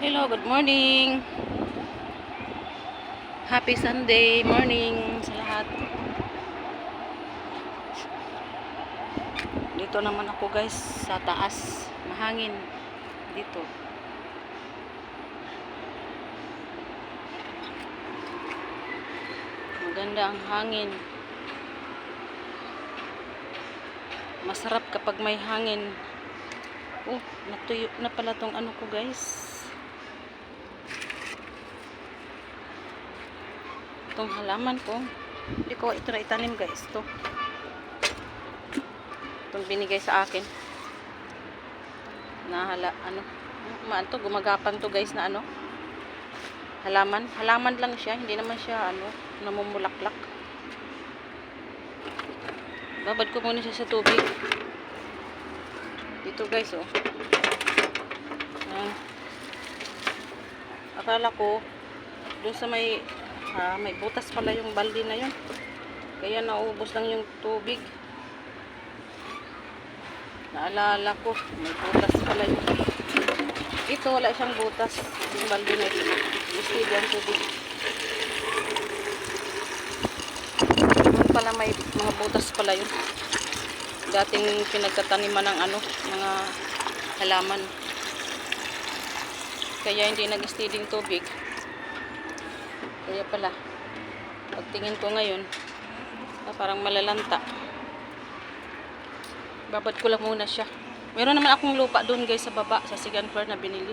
Hello, good morning. Happy Sunday morning sa lahat. Dito naman ako guys sa taas. Mahangin dito. Maganda ang hangin. Masarap kapag may hangin. Oh, natuyo na pala tong ano ko guys. Itong halaman ko. Hindi ko ito na itanim guys. Itong binigay sa akin. Maanto, gumagapan to guys na ano. Halaman. Halaman lang siya. Hindi naman siya namumulaklak. Babad ko muna siya sa tubig. Dito guys oh. Akala ko doon sa may butas pala yung balde na yun. Kaya naubos lang yung tubig. Naalala ko, may butas pala yun. Ito, wala siyang butas. Yung balde na ito. Istid ang tubig. Doon pala may mga butas pala yun. Dating pinagtataniman ng mga halaman. Kaya hindi nag-steading tubig. Kaya pala, pagtingin ko ngayon, parang malalanta. Babad ko lang muna siya. Meron naman akong lupa doon guys sa baba, sa second floor na binili.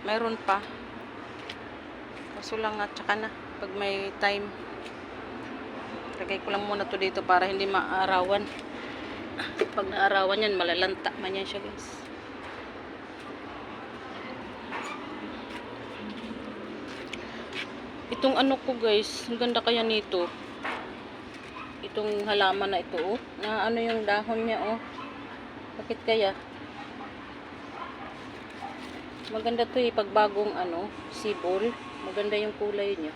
Meron pa. Kaso lang at saka na, pag may time. Lagay ko lang muna to dito para hindi maarawan. Pag naarawan yan, malalanta man yan siya guys. Itong ano ko guys, ang ganda kaya nito. Itong halaman na ito oh. Na ano yung dahon niya oh. Bakit kaya? Maganda to pag bagong sibol. Maganda yung kulay niya.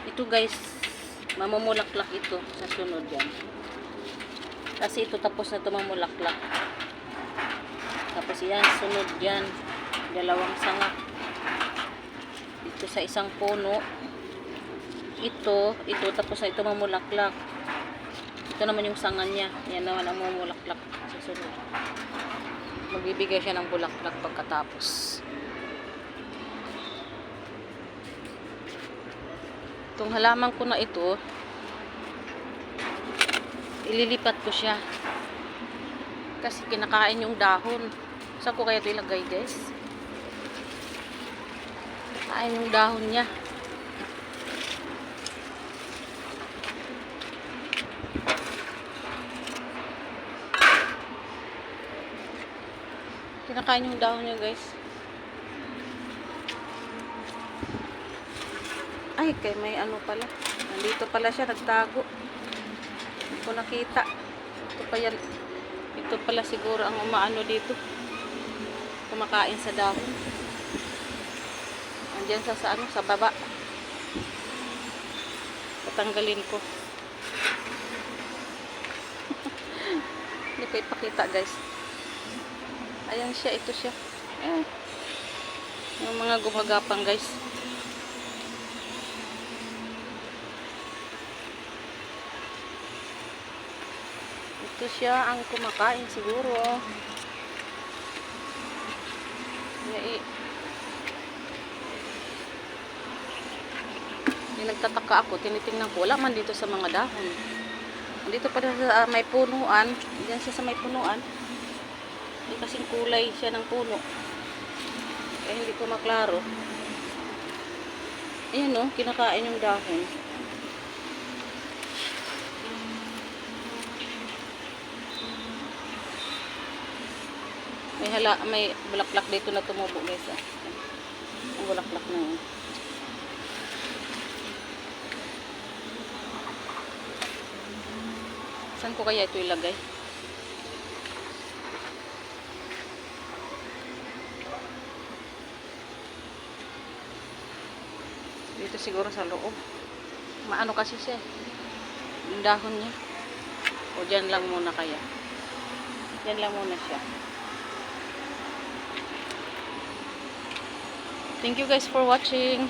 Ito guys, mamumulaklak ito sa sunod yan. Kasi ito tapos na ito mamulaklak. Tapos yan, sunod yan. Dalawang sanga. Dito sa isang puno. Ito, tapos na ito mamulaklak. Ito naman yung sanga niya. Yan naman ang mamulaklak sa sunod. Magbibigay siya ng bulaklak pagkatapos. Itong halaman ko na ito, ililipat ko siya. Kasi kinakain yung dahon. Saan ko kaya ito ilagay guys? Kain yung dahon niya. Kinakain yung dahon niya guys. Ay, kay may pala. Nandito pala siya, nagtago. Hindi ko nakita. Ito pa yan. Ito pala siguro ang umaano dito. Kumakain sa dahon. Andiyan sa baba. Tatanggalin ko. Hindi ko ipakita guys. Ayan siya, ito siya. Yung mga gumagapang guys. Ito siya ang kumakain siguro. Nagtataka ako, tinitingnan ko, wala man dito sa mga dahon. Dito pa sa may punuan, diyan siya sa may punuan. Hindi kasing kulay siya ng puno. Kaya hindi ko maklaro. Ayan kinakain yung dahon. May bulaklak dito na tumubo guys. Ang bulaklak na yun. Saan ko kaya ito ilagay? Dito siguro sa loob. Maano kasi siya. Yung dahon niya. O dyan lang muna kaya. Dyan lang muna siya. Thank you guys for watching.